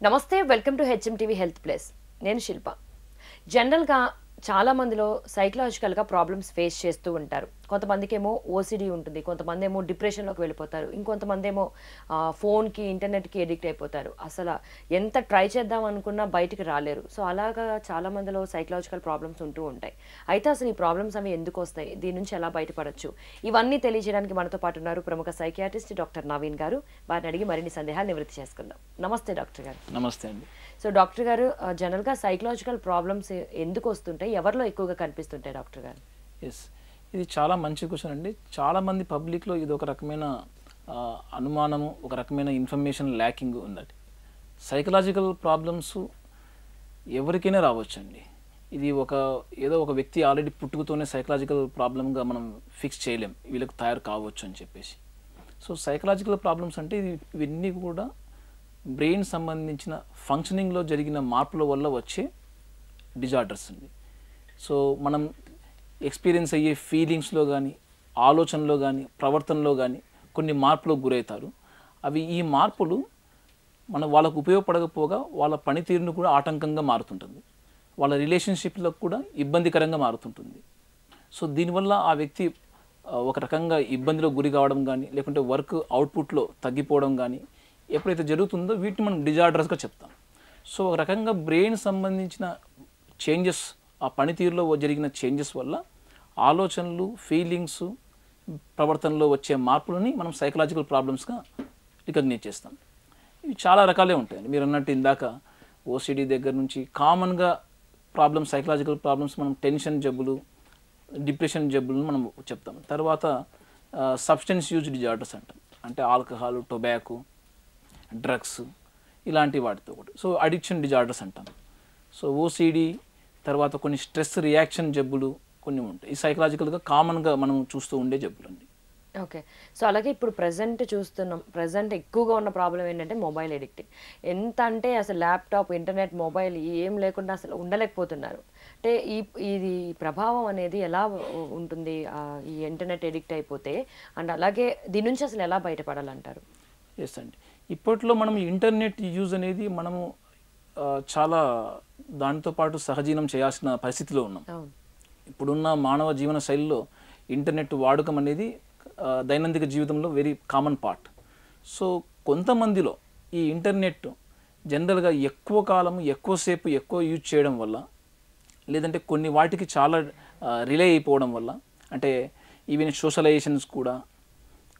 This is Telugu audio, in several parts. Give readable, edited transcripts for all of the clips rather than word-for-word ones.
నమస్తే welcome to HMTV health plus నేను శిల్ప జనరల్గా చాలా మందిలో సైకలాజికల్గా ప్రాబ్లమ్స్ ఫేస్ చేస్తూ ఉంటారు కొంతమందికి ఏమో ఓసిడి ఉంటుంది కొంతమంది ఏమో డిప్రెషన్లోకి వెళ్ళిపోతారు ఇంకొంతమంది ఏమో ఫోన్కి ఇంటర్నెట్కి ఎడిక్ట్ అయిపోతారు అసలు ఎంత ట్రై చేద్దాం అనుకున్నా బయటికి రాలేరు సో అలాగా చాలా మందిలో సైకలాజికల్ ప్రాబ్లమ్స్ ఉంటూ ఉంటాయి అయితే అసలు ఈ ప్రాబ్లమ్స్ అవి ఎందుకు వస్తాయి దీని నుంచి ఎలా బయటపడచ్చు ఇవన్నీ తెలియజేయడానికి మనతో పాటు ఉన్నారు ప్రముఖ సైకియాట్రిస్ట్ డాక్టర్ నవీన్ గారు వారిని అడిగి మరిన్ని సందేహాలు నివృత్తి చేసుకుందాం నమస్తే డాక్టర్ గారు నమస్తే అండి సో డాక్టర్ గారు జనరల్గా సైకలాజికల్ ప్రాబ్లమ్స్ ఎందుకు వస్తుంటాయి ఎవరిలో ఎక్కువగా కనిపిస్తుంటాయి డాక్టర్ గారు ఎస్ ఇది చాలా మంచి క్వశ్చన్ అండి చాలామంది పబ్లిక్లో ఇది ఒక రకమైన అనుమానము ఒక రకమైన ఇన్ఫర్మేషన్ ల్యాకింగ్ ఉందండి సైకలాజికల్ ప్రాబ్లమ్స్ ఎవరికైనా రావచ్చండి ఇది ఏదో ఒక వ్యక్తి ఆల్రెడీ పుట్టుకతోనే సైకలాజికల్ ప్రాబ్లమ్గా మనం ఫిక్స్ చేయలేం వీళ్ళకి తయారు కావచ్చు అని చెప్పేసి సో సైకలాజికల్ ప్రాబ్లమ్స్ అంటే ఇవన్నీ కూడా బ్రెయిన్ సంబంధించిన ఫంక్షనింగ్లో జరిగిన మార్పుల వల్ల వచ్చే డిజార్డర్స్ అండి సో మనం ఎక్స్పీరియన్స్ అయ్యే ఫీలింగ్స్లో కానీ ఆలోచనలో కానీ ప్రవర్తనలో కానీ కొన్ని మార్పులకు గురవుతారు అవి ఈ మార్పులు వాళ్ళకు ఉపయోగపడకపోగా వాళ్ళ పనితీరును కూడా ఆటంకంగా మారుతుంటుంది వాళ్ళ రిలేషన్షిప్లకు కూడా ఇబ్బందికరంగా మారుతుంటుంది సో దీనివల్ల ఆ వ్యక్తి ఒక రకంగా ఇబ్బందిలో గురి కావడం కానీ లేకుంటే వర్క్ అవుట్పుట్లో తగ్గిపోవడం కానీ ఎప్పుడైతే జరుగుతుందో వీటిని మనం డిజార్డర్స్గా చెప్తాం సో ఒక రకంగా బ్రెయిన్ సంబంధించిన చేంజెస్ ఆ పనితీరులో జరిగిన చేంజెస్ వల్ల ఆలోచనలు ఫీలింగ్స్ ప్రవర్తనలో వచ్చే మార్పులని మనం సైకలాజికల్ ప్రాబ్లమ్స్గా రికగ్నైజ్ చేస్తాం ఇవి చాలా రకాలే ఉంటాయండి మీరు అన్నట్టు ఇందాక ఓసిడి దగ్గర నుంచి కామన్గా ప్రాబ్లమ్స్ సైకలాజికల్ ప్రాబ్లమ్స్ మనం టెన్షన్ జబ్బులు డిప్రెషన్ జబ్బులను మనం చెప్తాం తర్వాత సబ్స్టెన్స్ యూజ్ డిజార్డర్స్ అంటాం అంటే ఆల్కహాల్ టొబాకో డ్రగ్స్ ఇలాంటి వాటితో కూడా సో అడిక్షన్ డిజార్డర్స్ అంటాం సో ఓసిడి తర్వాత కొన్ని స్ట్రెస్ రియాక్షన్ జబ్బులు కొన్ని ఉంటాయి ఈ సైకలాజికల్గా కామన్గా మనం చూస్తూ ఉండే జబ్బులు అండి ఓకే సో అలాగే ఇప్పుడు ప్రజెంట్ ఎక్కువగా ఉన్న ప్రాబ్లం ఏంటంటే మొబైల్ ఎడిక్టింగ్ ఎంత అంటే అసలు ల్యాప్టాప్ ఇంటర్నెట్ మొబైల్ ఏం లేకుండా అసలు ఉండలేకపోతున్నారు అంటే ఇది ప్రభావం అనేది ఎలా ఉంటుంది ఈ ఇంటర్నెట్ ఎడిక్ట్ అయిపోతే అండ్ అలాగే దీని నుంచి అసలు ఎలా బయటపడాలంటారు ఎస్ అండి ఇప్పట్లో మనం ఇంటర్నెట్ యూజ్ అనేది మనము చాలా దానితో పాటు సహజీవనం చేయాల్సిన పరిస్థితిలో ఉన్నాం ఇప్పుడున్న మానవ జీవన శైలిలో ఇంటర్నెట్ వాడకం అనేది దైనందిక జీవితంలో వెరీ కామన్ పార్ట్ సో కొంతమందిలో ఈ ఇంటర్నెట్ జనరల్గా ఎక్కువ కాలం ఎక్కువసేపు ఎక్కువ యూజ్ చేయడం వల్ల లేదంటే కొన్ని వాటికి చాలా రిలే అయిపోవడం వల్ల అంటే ఈవెన్ సోషలైజేషన్స్ కూడా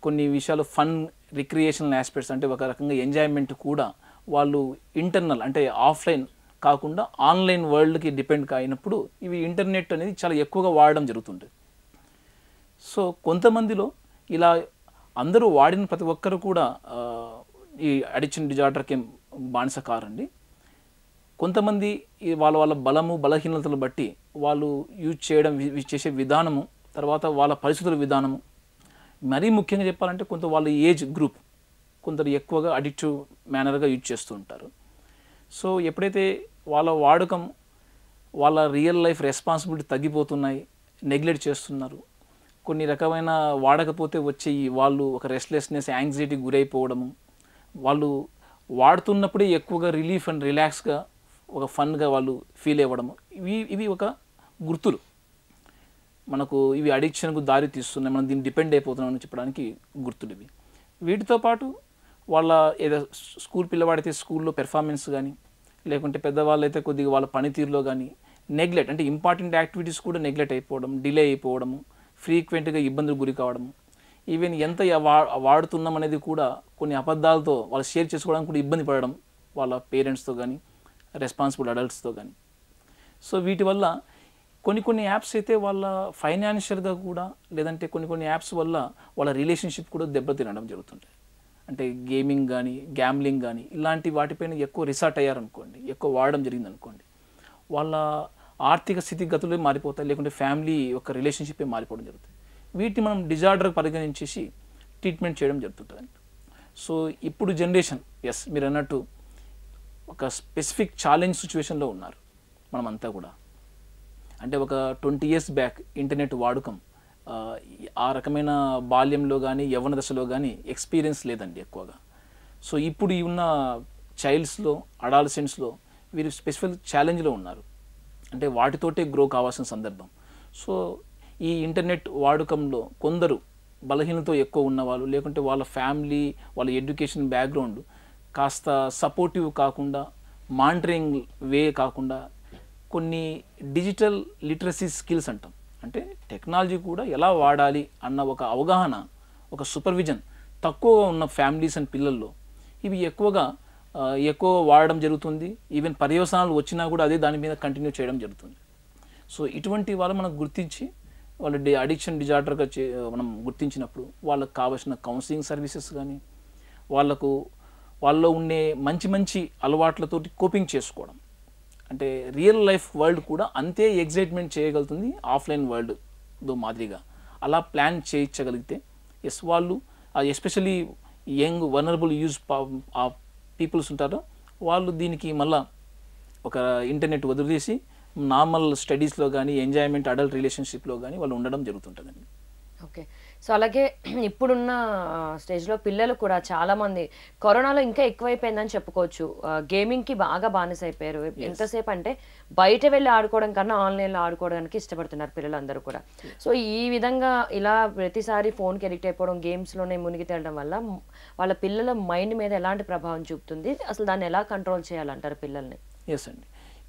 కొన్ని విషయాలు ఫన్ రిక్రియేషనల్ ఆస్పెక్ట్స్ అంటే ఒక రకంగా ఎంజాయ్మెంట్ కూడా వాళ్ళు ఇంటర్నల్ అంటే ఆఫ్లైన్ కాకుండా ఆన్లైన్ వరల్డ్కి డిపెండ్ అయినప్పుడు ఇవి ఇంటర్నెట్ అనేది చాలా ఎక్కువగా వాడడం జరుగుతుంది సో కొంతమందిలో ఇలా అందరూ వాడిన ప్రతి ఒక్కరు కూడా ఈ అడిక్షన్ డిజార్డర్కి బానిస కారండి కొంతమంది వాళ్ళ బలము బలహీనతలు బట్టి వాళ్ళు యూజ్ చేయడం చేసే విధానము తర్వాత వాళ్ళ పరిస్థితుల విధానము మరీ ముఖ్యంగా చెప్పాలంటే కొంత వాళ్ళ ఏజ్ గ్రూప్ కొందరు ఎక్కువగా అడిక్టివ్ మేనర్గా యూజ్ చేస్తూ ఉంటారు సో ఎప్పుడైతే వాళ్ళ వాడకం వాళ్ళ రియల్ లైఫ్ రెస్పాన్సిబిలిటీ తగ్గిపోతున్నాయి నెగ్లెక్ట్ చేస్తున్నారు కొన్ని రకమైన వాడకపోతే వచ్చే వాళ్ళు ఒక రెస్ట్లెస్నెస్ యాంగ్జైటీకి గురైపోవడము వాళ్ళు వాడుతున్నప్పుడే ఎక్కువగా రిలీఫ్ అండ్ రిలాక్స్గా ఒక ఫన్గా వాళ్ళు ఫీల్ అవ్వడము ఇవి ఒక గుర్తులు మనకు ఇవి అడిక్షన్కు దారి తీస్తున్నాయి మనం దీన్ని డిపెండ్ అయిపోతున్నామని చెప్పడానికి గుర్తులు ఇవి వీటితో పాటు వాళ్ళ ఏదో స్కూల్ పిల్లవాడైతే స్కూల్లో పెర్ఫార్మెన్స్ కానీ లేకుంటే పెద్దవాళ్ళు అయితే కొద్దిగా వాళ్ళ పనితీరులో కానీ నెగ్లెక్ట్ అంటే ఇంపార్టెంట్ యాక్టివిటీస్ కూడా నెగ్లెక్ట్ అయిపోవడం డిలే అయిపోవడము ఫ్రీక్వెంట్గా ఇబ్బందులు గురి కావడము ఈవెన్ ఎంత వాడుతున్నాం అనేది కూడా కొన్ని అబద్ధాలతో వాళ్ళు షేర్ చేసుకోవడానికి కూడా ఇబ్బంది పడడం వాళ్ళ పేరెంట్స్తో కానీ రెస్పాన్సిబుల్ అడల్ట్స్తో కానీ సో వీటి వల్ల కొన్ని యాప్స్ అయితే వాళ్ళ ఫైనాన్షియల్గా కూడా లేదంటే కొన్ని యాప్స్ వల్ల వాళ్ళ రిలేషన్షిప్ కూడా దెబ్బతినడం జరుగుతుంటాయి అంటే గేమింగ్ కానీ గ్యామ్లింగ్ కానీ ఇలాంటి వాటిపైన ఎక్కువ రిసార్ట్ అయ్యారనుకోండి ఎక్కువ వాడడం జరిగింది అనుకోండి వాళ్ళ ఆర్థిక స్థితిగతులే మారిపోతాయి లేకుంటే ఫ్యామిలీ యొక్క రిలేషన్షిప్పే మారిపోవడం జరుగుతుంది వీటిని మనం డిజార్డర్ పరిగణించేసి ట్రీట్మెంట్ చేయడం జరుగుతుంటుంది సో ఇప్పుడు జనరేషన్ ఎస్ మీరు అన్నట్టు ఒక స్పెసిఫిక్ ఛాలెంజ్ సిచ్యువేషన్లో ఉన్నారు మనమంతా కూడా అంటే ఒక 20 years బ్యాక్ ఇంటర్నెట్ వాడకం ఆ రకమైన బాల్యంలో కానీ యవ్వన దశలో కానీ ఎక్స్పీరియన్స్ లేదండి ఎక్కువగా సో ఇప్పుడు ఈ ఉన్న చైల్డ్స్లో, అడాలసెంట్స్లో వీరు స్పెసిఫిక్ ఛాలెంజ్లో ఉన్నారు. అంటే వాటితోటే గ్రో కావాల్సిన సందర్భం. సో ఈ ఇంటర్నెట్ వాడకంలో కొందరు బలహీనతో ఎక్కువ ఉన్నవాళ్ళు, లేకుంటే వాళ్ళ ఫ్యామిలీ, వాళ్ళ ఎడ్యుకేషన్ బ్యాక్గ్రౌండ్ కాస్త సపోర్టివ్ కాకుండా, మానిటరింగ్ వే కాకుండా కొన్ని డిజిటల్ లిటరసీ స్కిల్స్ అంటాం, అంటే టెక్నాలజీ కూడా ఎలా వాడాలి అన్న ఒక అవగాహన, ఒక సూపర్విజన్ తక్కువగా ఉన్న ఫ్యామిలీస్ అండ్ పిల్లల్లో ఇవి ఎక్కువ వాడడం జరుగుతుంది. ఈవెన్ పర్యవసానాలు వచ్చినా కూడా అదే దాని మీద కంటిన్యూ చేయడం జరుగుతుంది. సో ఇటువంటి వాళ్ళు మనం గుర్తించి వాళ్ళ అడిక్షన్ డిజార్డర్గా మనం గుర్తించినప్పుడు వాళ్ళకు కావాల్సిన కౌన్సిలింగ్ సర్వీసెస్ కానీ, వాళ్ళలో ఉండే మంచి అలవాట్లతోటి కోపింగ్ చేసుకోవడం, అంటే రియల్ లైఫ్ వరల్డ్ కూడా అంతే ఎగ్జైట్మెంట్ చేయగలుగుతుంది ఆఫ్లైన్ వరల్డ్తో మాదిరిగా. అలా ప్లాన్ చేయించగలిగితే వాళ్ళు especially young vulnerable use peoples ఉంటారో వాళ్ళు దీనికి మళ్ళా ఒక ఇంటర్నెట్ వదిలేసి నార్మల్ స్టడీస్లో కానీ, ఎంజాయ్మెంట్, అడల్ట్ రిలేషన్షిప్లో కానీ వాళ్ళు ఉండడం జరుగుతుంటుందండి. ఓకే. సో అలాగే ఇప్పుడున్న స్టేజ్లో పిల్లలు కూడా చాలామంది కరోనాలో ఇంకా ఎక్కువైపోయిందని చెప్పుకోవచ్చు. గేమింగ్కి బాగా బానిస అయిపోయారు. ఎంతసేపు అంటే బయట వెళ్ళి ఆడుకోవడం కన్నా ఆన్లైన్లో ఆడుకోవడానికి ఇష్టపడుతున్నారు పిల్లలందరూ కూడా. సో ఈ విధంగా ఇలా ప్రతిసారి ఫోన్కి ఎడిక్ట్ అయిపోవడం, గేమ్స్లోనే మునిగి తేలడం వల్ల వాళ్ళ పిల్లల మైండ్ మీద ఎలాంటి ప్రభావం చూపుతుంది? అసలు దాన్ని ఎలా కంట్రోల్ చేయాలంటారు పిల్లల్ని? ఎస్ అండి,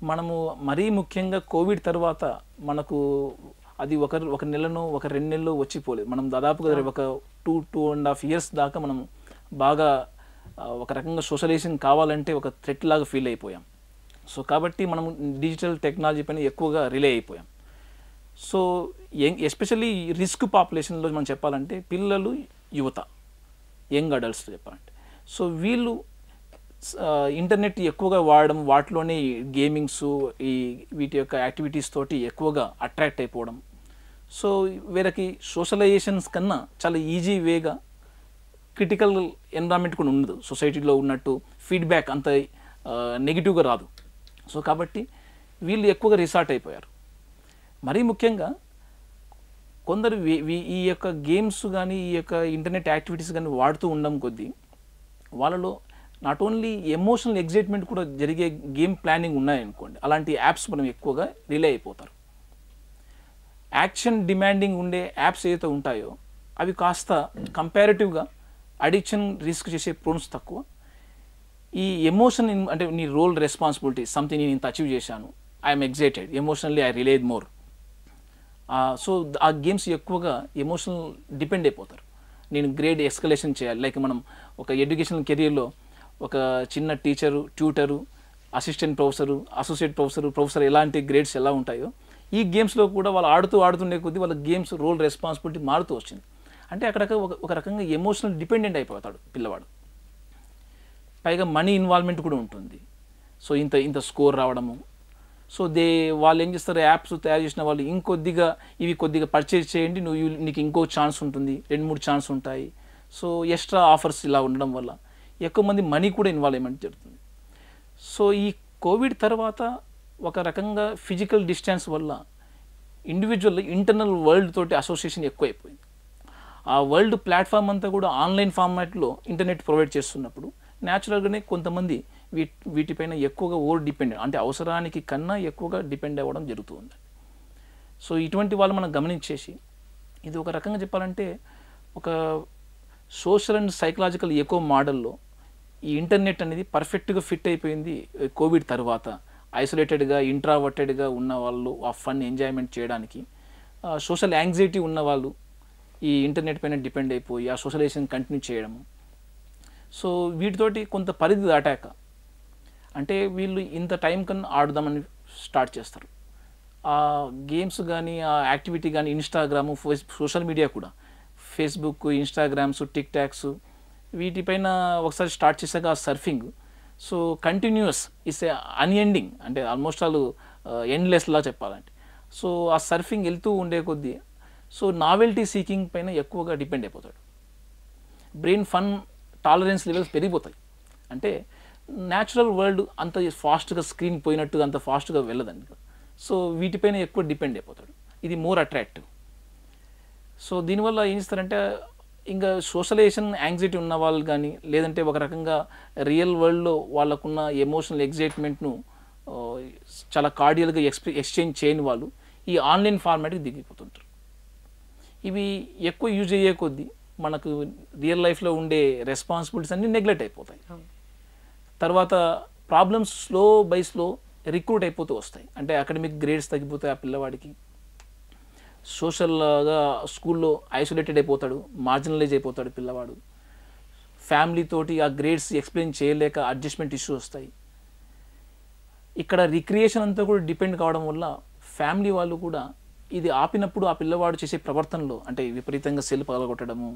మనము మరీ ముఖ్యంగా కోవిడ్ తర్వాత మనకు అది ఒక నెలను, ఒక 2 నెలలు వచ్చిపోలేదు. మనం దాదాపుగా ఒక 2.5 years దాకా మనం బాగా ఒక రకంగా సోషలైజేషన్ కావాలంటే ఒక థ్రెట్ లాగా ఫీల్ అయిపోయాం. సో కాబట్టి మనం డిజిటల్ టెక్నాలజీ పైన ఎక్కువగా రిలే అయిపోయాం. సో ఎస్పెషల్లీ రిస్క్ పాపులేషన్లో మనం చెప్పాలంటే పిల్లలు, యువత, యంగ్ అడల్ట్స్ చెప్పాలంటే, సో వీళ్ళు ఇంటర్నెట్ ఎక్కువగా వాడడం, వాటిలోనే గేమింగ్స్, వీటి యొక్క యాక్టివిటీస్ తోటి ఎక్కువగా అట్రాక్ట్ అయిపోవడం. సో వీరికి సోషలైజేషన్స్ కన్నా చాలా ఈజీ వేగా క్రిటికల్ ఎన్విరాన్మెంట్ కూడా ఉండదు. సొసైటీలో ఉన్నట్టు ఫీడ్బ్యాక్ అంత నెగిటివ్గా రాదు. సో కాబట్టి వీళ్ళు ఎక్కువగా రిసార్ట్ అయిపోయారు. మరీ ముఖ్యంగా కొందరు ఈ యొక్క గేమ్స్ కానీ, ఈ యొక్క ఇంటర్నెట్ యాక్టివిటీస్ కానీ వాడుతూ ఉండడం కొద్దీ వాళ్ళలో నాట్ ఓన్లీ ఎమోషనల్ ఎగ్జైట్మెంట్ కూడా జరిగే గేమ్ ప్లానింగ్ ఉన్నాయనుకోండి, అలాంటి యాప్స్ మనం ఎక్కువగా రిలే అయిపోతారు. యాక్షన్ డిమాండింగ్ ఉండే యాప్స్ ఏదైతే ఉంటాయో అవి కాస్త కంపారిటివ్గా అడిక్షన్ రిస్క్ చేసే ప్రోన్స్ తక్కువ. ఈ ఎమోషన్ అంటే నీ రోల్ రెస్పాన్సిబిలిటీ, సంథింగ్ నేను ఇంత అచీవ్ చేశాను, I'm excited, emotionally I related more. So ఆ గేమ్స్ ఎక్కువగా ఎమోషనల్ డిపెండ్ అయిపోతారు. నేను గ్రేడ్ ఎస్కలేషన్ చేయాలి, లైక్ మనం ఒక ఎడ్యుకేషనల్ కెరియర్లో ఒక చిన్న teacher, tutor, assistant professor, associate professor ఎలాంటి గ్రేడ్స్ ఎలా ఉంటాయో ఈ గేమ్స్లో కూడా వాళ్ళు ఆడుతుండే కొద్దీ వాళ్ళ గేమ్స్ రోల్ రెస్పాన్సిబిలిటీ మారుతూ వచ్చింది. అంటే అక్కడ ఒక రకంగా ఎమోషనల్ డిపెండెంట్ అయిపోతాడు పిల్లవాడు. పైగా మనీ ఇన్వాల్వ్మెంట్ కూడా ఉంటుంది. సో ఇంత స్కోర్ రావడము. సో వాళ్ళు ఏం చేస్తారు, యాప్స్ తయారు చేసిన వాళ్ళు ఇవి కొద్దిగా పర్చేజ్ చేయండి, నీకు ఇంకో ఛాన్స్ ఉంటుంది, 2-3 ఛాన్స్ ఉంటాయి. సో ఎక్స్ట్రా ఆఫర్స్ ఇలా ఉండడం వల్ల ఎక్కువ మంది మనీ కూడా ఇన్వాల్వ్మెంట్ జరుగుతుంది. సో ఈ కోవిడ్ తర్వాత ఒక రకంగా ఫిజికల్ డిస్టెన్స్ వల్ల ఇండివిజువల్ ఇంటర్నల్ వరల్డ్ తోటి అసోసియేషన్ ఎక్కువైపోయింది. ఆ వరల్డ్ ప్లాట్ఫామ్ అంతా కూడా ఆన్లైన్ ఫార్మాట్లో ఇంటర్నెట్ ప్రొవైడ్ చేస్తున్నప్పుడు న్యాచురల్గానే కొంతమంది వీటిపైన ఎక్కువగా డిపెండ్, అంటే అవసరానికి కన్నా ఎక్కువగా డిపెండ్ అవ్వడం జరుగుతుంది. సో ఇటువంటి వాళ్ళు మనం గమనించేసి ఇది ఒక రకంగా చెప్పాలంటే ఒక సోషల్ అండ్ సైకలాజికల్ ఎకో మోడల్లో ఈ ఇంటర్నెట్ అనేది పర్ఫెక్ట్గా ఫిట్ అయిపోయింది. కోవిడ్ తర్వాత ఐసోలేటెడ్గా, ఇంట్రావర్టెడ్గా ఉన్న వాళ్ళు ఆ ఫన్ ఎంజాయ్మెంట్ చేయడానికి, సోషల్ యాంగ్జైటీ ఉన్న వాళ్ళు ఈ ఇంటర్నెట్ పైన డిపెండ్ అయిపోయి ఆ సోషలైజేషన్ కంటిన్యూ చేయడము. సో వీటితోటి కొంత పరిధి దాటాక అంటే వీళ్ళు ఇంత టైం కన్నా ఆడుదామని స్టార్ట్ చేస్తారు. ఆ గేమ్స్ కానీ, ఆ యాక్టివిటీ కానీ, ఇన్స్టాగ్రాము, సోషల్ మీడియా కూడా, ఫేస్బుక్, ఇన్స్టాగ్రామ్స్, టిక్ టాక్స్, వీటిపైన ఒకసారి స్టార్ట్ చేశాక ఆ surfing so continuous it's unending, అంటే ఆల్మోస్ట్ ఆల్ ఎండ్లెస్లా చెప్పాలంటే. సో ఆ సర్ఫింగ్ వెళ్తూ ఉండే కొద్దీ సో నావెల్టీ సీకింగ్ పైన ఎక్కువగా డిపెండ్ అయిపోతాడు. బ్రెయిన్ ఫన్ టాలరెన్స్ లెవెల్స్ పెరిగిపోతాయి. అంటే న్యాచురల్ వరల్డ్ అంత ఫాస్ట్గా స్క్రీన్ పోయినట్టుగా అంత ఫాస్ట్గా వెళ్ళదండి. సో వీటిపైన ఎక్కువ డిపెండ్ అయిపోతాడు. ఇది మోర్ అట్రాక్టివ్. సో దీనివల్ల ఏం చేస్తారంటే ఇంకా సోషలైజేషన్ యాంగ్జైటీ ఉన్న వాళ్ళు కానీ, లేదంటే ఒక రకంగా రియల్ వరల్డ్లో వాళ్ళకున్న ఎమోషనల్ ఎగ్జైట్మెంట్ను చాలా కార్డియల్గా ఎక్స్చేంజ్ చేయని వాళ్ళు ఈ ఆన్లైన్ ఫార్మాట్కి దిగిపోతుంటారు. ఇవి ఎక్కువ యూజ్ అయ్యే కొద్దీ మనకు రియల్ లైఫ్లో ఉండే రెస్పాన్సిబిలిటీస్ అన్నీ నెగ్లెక్ట్ అయిపోతాయి. తర్వాత problems slow by slow recruit అయిపోతూ వస్తాయి. అంటే అకాడమిక్ గ్రేడ్స్ తగ్గిపోతాయి, ఆ పిల్లవాడికి సోషల్గా స్కూల్లో ఐసోలేటెడ్ అయిపోతాడు, మార్జినలైజ్ అయిపోతాడు పిల్లవాడు. ఫ్యామిలీ తోటి ఆ గ్రేడ్స్ ఎక్స్ప్లెయిన్ చేయలేక అడ్జస్ట్మెంట్ ఇష్యూస్ వస్తాయి. ఇక్కడ రిక్రియేషన్ అంతా కూడా డిపెండ్ కావడం వల్ల ఫ్యామిలీ వాళ్ళు కూడా ఇది ఆపినప్పుడు ఆ పిల్లవాడు చేసే ప్రవర్తనలో, అంటే విపరీతంగా సెల్ పగలగొట్టడము,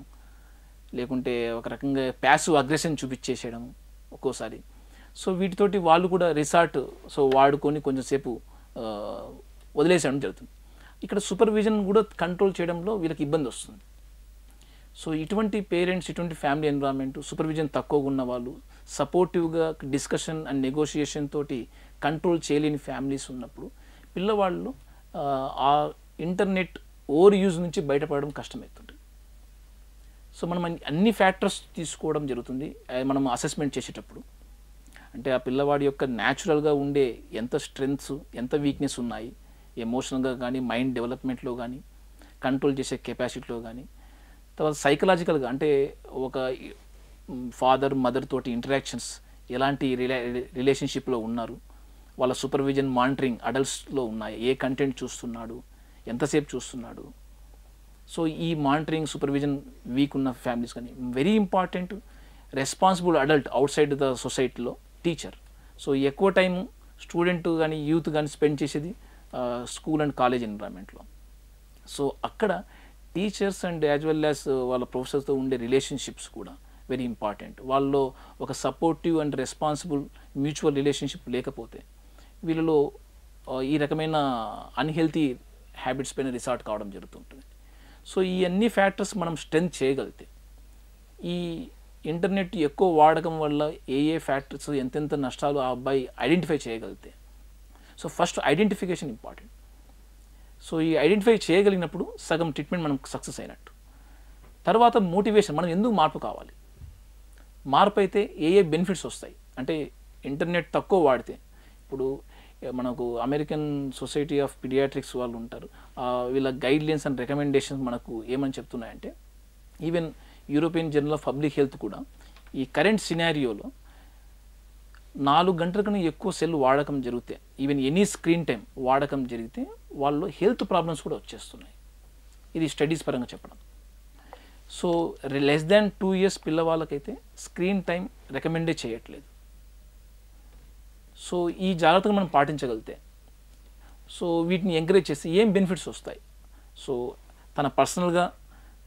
లేకుంటే ఒక రకంగా ప్యాసివ్ అగ్రెషన్ చూపించేసేయడము ఒక్కోసారి. సో వీటితోటి వాళ్ళు కూడా రిసార్ట్ వాడుకొని కొంచెంసేపు వదిలేసేయడం జరుగుతుంది. ఇక్కడ సూపర్విజన్ కూడా కంట్రోల్ చేయడంలో వీళ్ళకి ఇబ్బంది వస్తుంది. సో ఇటువంటి పేరెంట్స్, ఇటువంటి ఫ్యామిలీ ఎన్విరాన్మెంట్, సూపర్విజన్ తక్కువగా ఉన్న వాళ్ళు, సపోర్టివ్గా డిస్కషన్ అండ్ నెగోషియేషన్ తోటి కంట్రోల్ చేయలేని ఫ్యామిలీస్ ఉన్నప్పుడు పిల్లవాళ్ళు ఆ ఇంటర్నెట్ ఓవర్ యూజ్ నుంచి బయటపడడం కష్టమవుతుంది. సో మనం అన్ని ఫ్యాక్టర్స్ తీసుకోవడం జరుగుతుంది మనం అసెస్మెంట్ చేసేటప్పుడు. అంటే ఆ పిల్లవాడి యొక్క న్యాచురల్గా ఉండే ఎంత స్ట్రెంగ్త్స్, ఎంత వీక్నెస్ ఉన్నాయి, ఎమోషనల్గా కానీ, మైండ్ డెవలప్మెంట్లో కానీ, కంట్రోల్ చేసే కెపాసిటీలో కానీ, తర్వాత సైకలాజికల్గా అంటే ఒక ఫాదర్ మదర్ తోటి ఇంటరాక్షన్స్ ఎలాంటి రిలేషన్షిప్లో ఉన్నారు, వాళ్ళ సూపర్విజన్ మానిటరింగ్ అడల్ట్స్లో ఉన్నాయి, ఏ కంటెంట్ చూస్తున్నాడు, ఎంతసేపు చూస్తున్నాడు. సో ఈ మానిటరింగ్ సూపర్విజన్ వీక్ ఉన్న ఫ్యామిలీస్ కానీ, very important responsible adult out side the సొసైటీలో టీచర్. సో ఎక్కువ టైం స్టూడెంట్ కానీ యూత్ కానీ స్పెండ్ చేసేది స్కూల్ అండ్ కాలేజ్ ఎన్విరాన్మెంట్లో. సో అక్కడ teachers and as well as వాళ్ళ ప్రొఫెసర్స్తో ఉండే రిలేషన్షిప్స్ కూడా వెరీ ఇంపార్టెంట్. వాళ్ళలో ఒక supportive and responsible mutual relationship లేకపోతే వీళ్ళలో ఈ రకమైన అన్హెల్తీ హ్యాబిట్స్ పైన రిసార్ట్ కావడం జరుగుతుంటుంది. సో ఈ అన్ని ఫ్యాక్టర్స్ మనం స్ట్రెంత్ చేయగలిగితే, ఈ ఇంటర్నెట్ ఎక్కువ వాడకం వల్ల ఏ ఫ్యాక్టర్స్ ఎంతెంత నష్టాలు ఆ అబ్బాయి ఐడెంటిఫై చేయగలిగితే, so first identification important. So ఈ ఐడెంటిఫై చేయగలిగినప్పుడు సగం ట్రీట్మెంట్ మనం సక్సెస్ అయినట్టు. తర్వాత మోటివేషన్, మనం ఎందుకు మార్పు కావాలి, మార్పు అయితే ఏ బెనిఫిట్స్ వస్తాయి. అంటే ఇంటర్నెట్ తక్కువ వాడితే, ఇప్పుడు మనకు అమెరికన్ సొసైటీ ఆఫ్ పీడియాట్రిక్స్ వాళ్ళు ఉంటారు, వీళ్ళ గైడ్లైన్స్ అండ్ రికమెండేషన్స్ మనకు ఏమని చెప్తున్నాయంటే, even European journal of public health కూడా ఈ కరెంట్ సినారియోలో 4 గంటల కన్నా ఎక్కువ సెల్ వాడకం జరిగితే, ఈవెన్ ఎనీ స్క్రీన్ టైం వాడకం జరిగితే వాళ్ళు హెల్త్ ప్రాబ్లమ్స్ కూడా వచ్చేస్తున్నాయి. ఇది స్టడీస్ పరంగా చెప్పడం. సో లెస్ దాన్ 2 years పిల్లవాళ్ళకైతే స్క్రీన్ టైం రికమెండే చేయట్లేదు. సో ఈ జాగ్రత్తగా మనం పాటించగలిగితే, సో వీటిని ఎంకరేజ్ చేసి ఏం బెనిఫిట్స్ వస్తాయి. సో తన పర్సనల్గా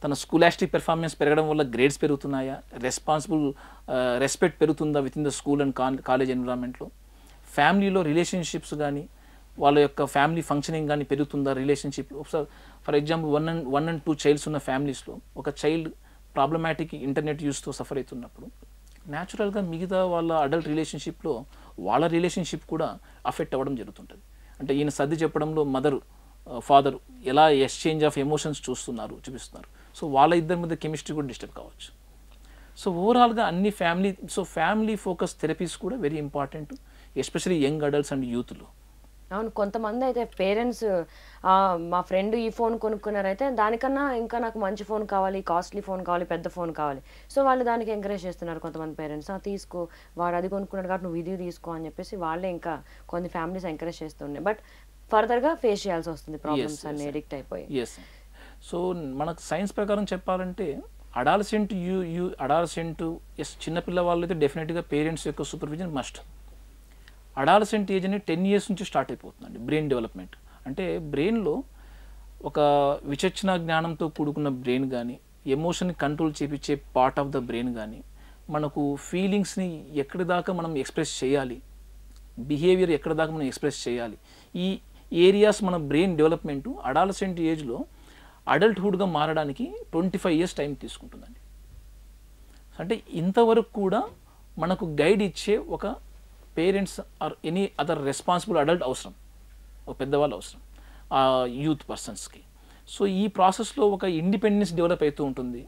తన స్కూలాస్టిక్ పెర్ఫార్మెన్స్ పెరగడం వల్ల గ్రేడ్స్ పెరుగుతున్నాయా, రెస్పెక్ట్ పెరుగుతుందా with in the school and college ఎన్విరాన్మెంట్లో, ఫ్యామిలీలో రిలేషన్షిప్స్ కానీ వాళ్ళ యొక్క ఫ్యామిలీ ఫంక్షనింగ్ కానీ పెరుగుతుందా, రిలేషన్షిప్. ఒకసారి ఫర్ ఎగ్జాంపుల్ 1 and 2 చైల్డ్స్ ఉన్న ఫ్యామిలీస్లో ఒక చైల్డ్ ప్రాబ్లమాటిక్ ఇంటర్నెట్ యూస్తో సఫర్ అవుతున్నప్పుడు న్యాచురల్గా మిగతా వాళ్ళ అడల్ట్ రిలేషన్షిప్లో వాళ్ళ రిలేషన్షిప్ కూడా అఫెక్ట్ అవ్వడం జరుగుతుంటుంది. అంటే ఈయన సర్ది చెప్పడంలో మదర్ ఫాదర్ ఎలా ఎక్స్చేంజ్ ఆఫ్ ఎమోషన్స్ చూపిస్తున్నారు. సో వాళ్ళ ఇద్దరి మధ్య కెమిస్ట్రీ కూడా డిస్టర్బ్ కావచ్చు. సో ఓవరాల్గా అన్ని ఫ్యామిలీ ఫోకస్ థెరపీస్ కూడా very important, especially young adults and యూత్లో. అవును, కొంతమంది అయితే పేరెంట్స్ మా ఫ్రెండ్ ఈ ఫోన్ కొనుక్కున్నారైతే దానికన్నా ఇంకా నాకు మంచి ఫోన్ కావాలి, కాస్ట్లీ ఫోన్ కావాలి, పెద్ద ఫోన్ కావాలి. సో వాళ్ళు దానికి ఎంకరేజ్ చేస్తున్నారు కొంతమంది పేరెంట్స్. తీసుకో, వాడు అది కొనుక్కున్నాడు కాబట్టి నువ్వు ఇది తీసుకో అని చెప్పేసి వాళ్ళే ఇంకా కొన్ని ఫ్యామిలీస్ ఎంకరేజ్ చేస్తుండే. బట్ ఫర్దర్గా ఫేస్ చేయాల్సి వస్తుంది ప్రాబ్లమ్స్ అన్ని ఎడిక్ట్ అయిపోయి. సో మనకు సైన్స్ ప్రకారం చెప్పాలంటే అడాలసెంట్ చిన్నపిల్ల వాళ్ళు అయితే డెఫినెట్గా పేరెంట్స్ యొక్క సూపర్విజన్ మస్ట్. అడాలసెంట్ ఏజ్ అనేది 10 years నుంచి స్టార్ట్ అయిపోతుందండి బ్రెయిన్ డెవలప్మెంట్. అంటే బ్రెయిన్లో ఒక విచక్షణ జ్ఞానంతో కూడుకున్న బ్రెయిన్ కానీ, ఎమోషన్ కంట్రోల్ చేపించే పార్ట్ ఆఫ్ ద బ్రెయిన్ కానీ, మనకు ఫీలింగ్స్ని ఎక్కడి దాకా మనం ఎక్స్ప్రెస్ చేయాలి, బిహేవియర్ ఎక్కడి దాకా మనం ఎక్స్ప్రెస్ చేయాలి, ఈ ఏరియాస్ మన బ్రెయిన్ డెవలప్మెంట్ అడాలసెంట్ ఏజ్లో అడల్ట్హుడ్గా మారడానికి 25 years టైం తీసుకుంటుందండి. అంటే ఇంతవరకు కూడా మనకు గైడ్ ఇచ్చే ఒక parents or any other responsible adult అవసరం, ఒక పెద్దవాళ్ళు అవసరం ఆ యూత్ పర్సన్స్కి. సో ఈ ప్రాసెస్లో ఒక ఇండిపెండెన్స్ డెవలప్ అవుతూ ఉంటుంది.